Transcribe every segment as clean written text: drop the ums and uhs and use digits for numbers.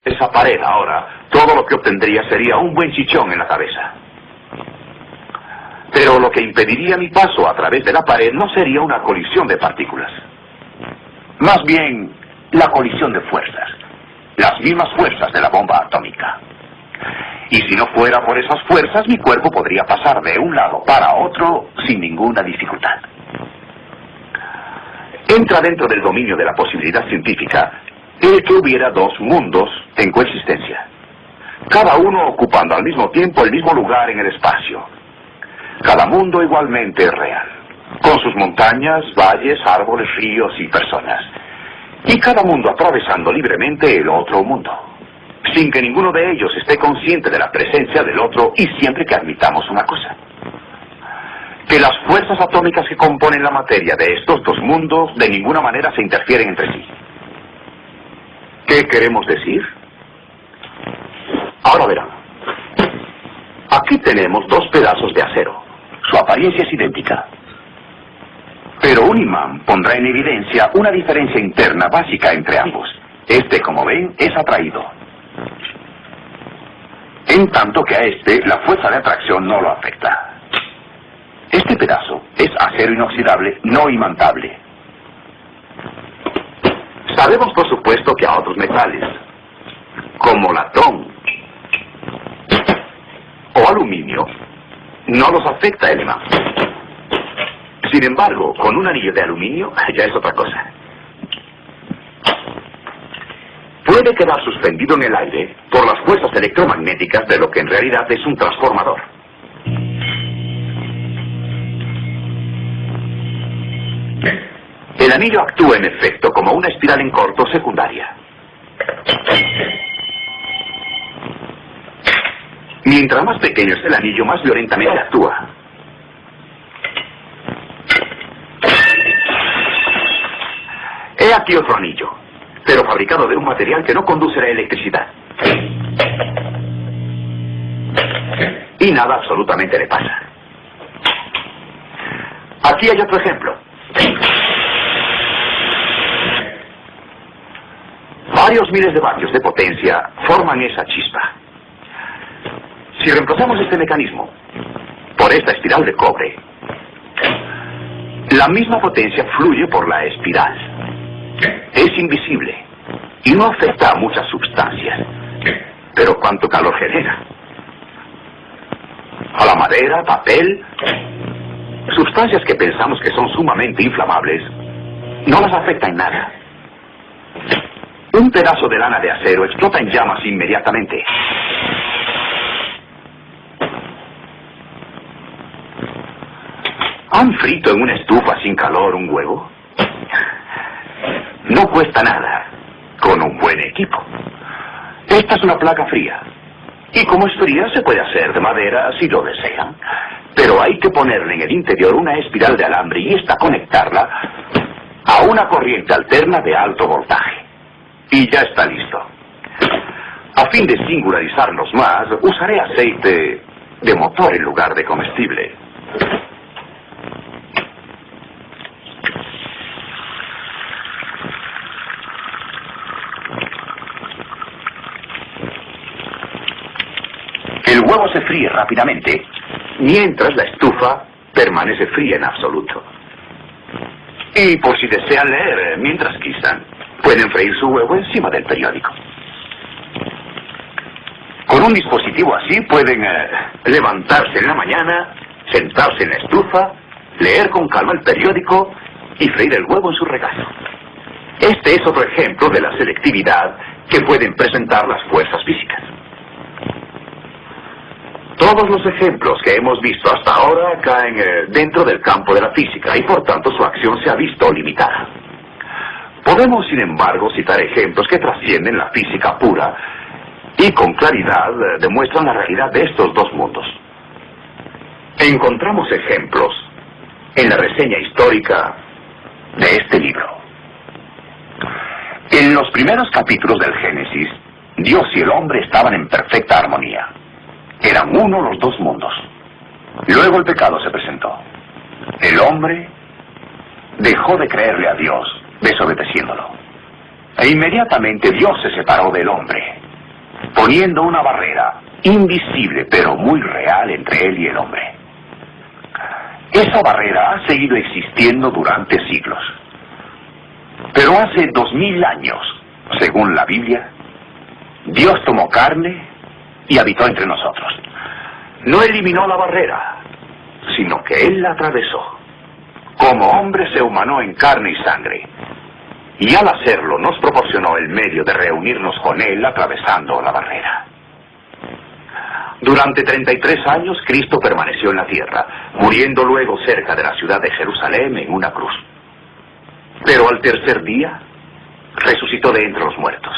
esa pared ahora, todo lo que obtendría sería un buen chichón en la cabeza. Pero lo que impediría mi paso a través de la pared no sería una colisión de partículas. Más bien, la colisión de fuerzas. Las mismas fuerzas de la bomba atómica. Y si no fuera por esas fuerzas, mi cuerpo podría pasar de un lado para otro sin ninguna dificultad. Entra dentro del dominio de la posibilidad científica el que hubiera dos mundos en coexistencia, cada uno ocupando al mismo tiempo el mismo lugar en el espacio. Cada mundo igualmente es real, con sus montañas, valles, árboles, ríos y personas. Y cada mundo atravesando libremente el otro mundo, sin que ninguno de ellos esté consciente de la presencia del otro y siempre que admitamos una cosa: que las fuerzas atómicas que componen la materia de estos dos mundos de ninguna manera se interfieren entre sí. ¿Qué queremos decir? Ahora verán. Aquí tenemos dos pedazos de acero. Su apariencia es idéntica. Pero un imán pondrá en evidencia una diferencia interna básica entre ambos. Este, como ven, es atraído. En tanto que a este, la fuerza de atracción no lo afecta. Este pedazo es acero inoxidable no imantable. Sabemos, por supuesto, que a otros metales, como latón o aluminio, no los afecta el imán. Sin embargo, con un anillo de aluminio ya es otra cosa. Puede quedar suspendido en el aire por las fuerzas electromagnéticas de lo que en realidad es un transformador. El anillo actúa en efecto como una espiral en corto secundaria. Mientras más pequeño es el anillo, más violentamente actúa. He aquí otro anillo, pero fabricado de un material que no conduce la electricidad. Y nada absolutamente le pasa. Aquí hay otro ejemplo. Varios miles de vatios de potencia forman esa chispa. Si reemplazamos este mecanismo por esta espiral de cobre, la misma potencia fluye por la espiral. Es invisible y no afecta a muchas sustancias. Pero ¿cuánto calor genera? A la madera, papel, sustancias que pensamos que son sumamente inflamables, no las afecta en nada. Un pedazo de lana de acero explota en llamas inmediatamente. ¿Han frito en una estufa sin calor un huevo? No cuesta nada, con un buen equipo. Esta es una placa fría. Y como es fría, se puede hacer de madera si lo desean. Pero hay que ponerle en el interior una espiral de alambre y esta conectarla a una corriente alterna de alto voltaje. Y ya está listo. A fin de singularizarnos más, usaré aceite de motor en lugar de comestible. El huevo se fríe rápidamente, mientras la estufa permanece fría en absoluto. Y por si desean leer mientras guisan, pueden freír su huevo encima del periódico. Con un dispositivo así pueden levantarse en la mañana, sentarse en la estufa, leer con calma el periódico y freír el huevo en su regazo. Este es otro ejemplo de la selectividad que pueden presentar las fuerzas físicas. Todos los ejemplos que hemos visto hasta ahora caen dentro del campo de la física y por tanto su acción se ha visto limitada. Podemos, sin embargo, citar ejemplos que trascienden la física pura y con claridad demuestran la realidad de estos dos mundos. Encontramos ejemplos en la reseña histórica de este libro. En los primeros capítulos del Génesis, Dios y el hombre estaban en perfecta armonía. Eran uno los dos mundos. Luego el pecado se presentó. El hombre dejó de creerle a Dios, desobedeciéndolo. E inmediatamente Dios se separó del hombre. poniendo una barrera invisible pero muy real entre él y el hombre. Esa barrera ha seguido existiendo durante siglos. Pero hace 2000 años, según la Biblia, Dios tomó carne y habitó entre nosotros. No eliminó la barrera, sino que Él la atravesó. Como hombre se humanó en carne y sangre, y al hacerlo nos proporcionó el medio de reunirnos con Él atravesando la barrera. Durante 33 años Cristo permaneció en la tierra, muriendo luego cerca de la ciudad de Jerusalén en una cruz. Pero al tercer día, resucitó de entre los muertos.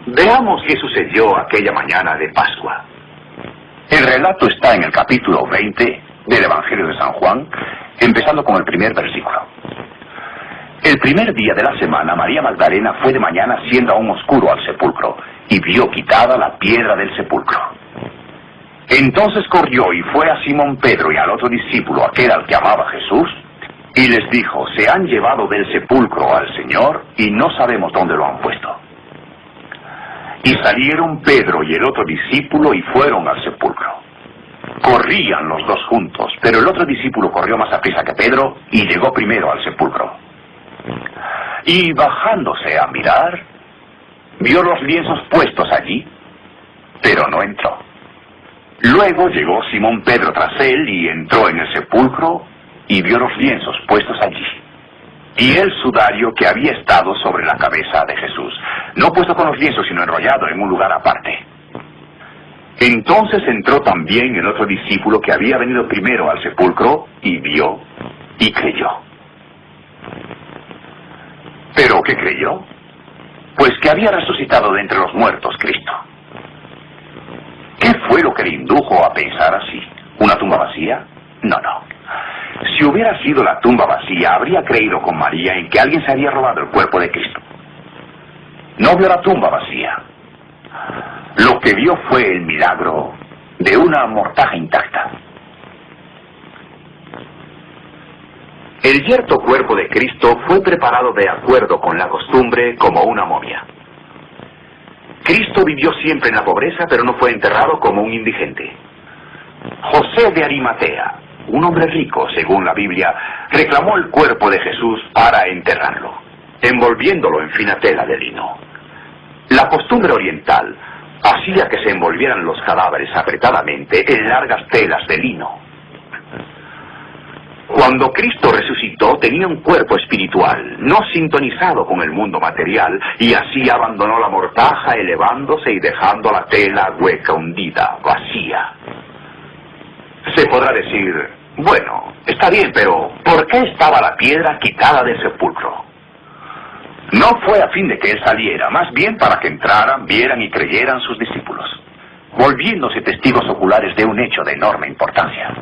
Veamos qué sucedió aquella mañana de Pascua. El relato está en el capítulo 20 del Evangelio de San Juan, empezando con el primer versículo. El primer día de la semana, María Magdalena fue de mañana siendo aún oscuro al sepulcro, y vio quitada la piedra del sepulcro. Entonces corrió y fue a Simón Pedro y al otro discípulo, aquel al que amaba Jesús, y les dijo: se han llevado del sepulcro al Señor y no sabemos dónde lo han puesto. Y salieron Pedro y el otro discípulo y fueron al sepulcro. Corrían los dos juntos, pero el otro discípulo corrió más aprisa que Pedro y llegó primero al sepulcro. Y bajándose a mirar, vio los lienzos puestos allí, pero no entró. Luego llegó Simón Pedro tras él y entró en el sepulcro y vio los lienzos puestos allí, y el sudario que había estado sobre la cabeza de Jesús, no puesto con los lienzos, sino enrollado en un lugar aparte. Entonces entró también el otro discípulo que había venido primero al sepulcro, y vio y creyó. ¿Pero qué creyó? Pues que había resucitado de entre los muertos Cristo. ¿Qué fue lo que le indujo a pensar así? ¿Una tumba vacía? No. Si hubiera sido la tumba vacía, habría creído con María en que alguien se había robado el cuerpo de Cristo. No vio la tumba vacía. Lo que vio fue el milagro de una mortaja intacta. El yerto cuerpo de Cristo fue preparado de acuerdo con la costumbre como una momia. Cristo vivió siempre en la pobreza, pero no fue enterrado como un indigente. José de Arimatea, un hombre rico, según la Biblia, reclamó el cuerpo de Jesús para enterrarlo, envolviéndolo en fina tela de lino. La costumbre oriental hacía que se envolvieran los cadáveres apretadamente en largas telas de lino. Cuando Cristo resucitó, tenía un cuerpo espiritual, no sintonizado con el mundo material, y así abandonó la mortaja, elevándose y dejando la tela hueca, hundida, vacía. Se podrá decir: bueno, está bien, pero ¿por qué estaba la piedra quitada del sepulcro? No fue a fin de que él saliera, más bien para que entraran, vieran y creyeran sus discípulos, volviéndose testigos oculares de un hecho de enorme importancia.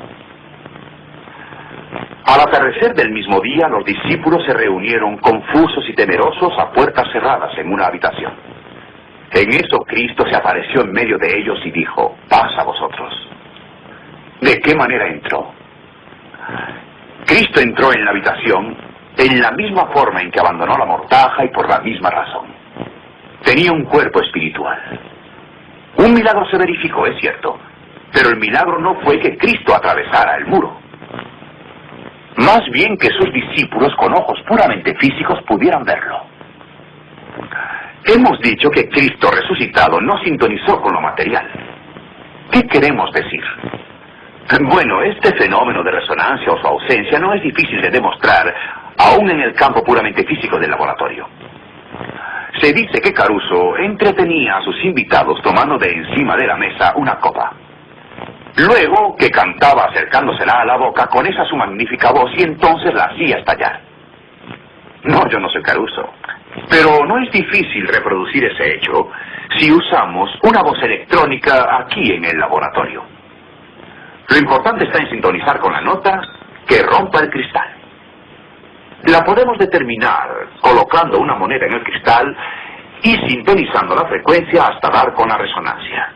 Al atardecer del mismo día, los discípulos se reunieron confusos y temerosos a puertas cerradas en una habitación. En eso Cristo se apareció en medio de ellos y dijo: paz a vosotros. ¿De qué manera entró? Cristo entró en la habitación en la misma forma en que abandonó la mortaja y por la misma razón. Tenía un cuerpo espiritual. Un milagro se verificó, es cierto, pero el milagro no fue que Cristo atravesara el muro. Más bien que sus discípulos con ojos puramente físicos pudieran verlo. Hemos dicho que Cristo resucitado no sintonizó con lo material. ¿Qué queremos decir? Bueno, este fenómeno de resonancia o su ausencia no es difícil de demostrar, aún en el campo puramente físico del laboratorio. Se dice que Caruso entretenía a sus invitados tomando de encima de la mesa una copa. Luego que cantaba acercándosela a la boca con esa su magnífica voz y entonces la hacía estallar. No, yo no soy Caruso, pero no es difícil reproducir ese hecho si usamos una voz electrónica aquí en el laboratorio. Lo importante está en sintonizar con la nota que rompa el cristal. La podemos determinar colocando una moneda en el cristal y sintonizando la frecuencia hasta dar con la resonancia.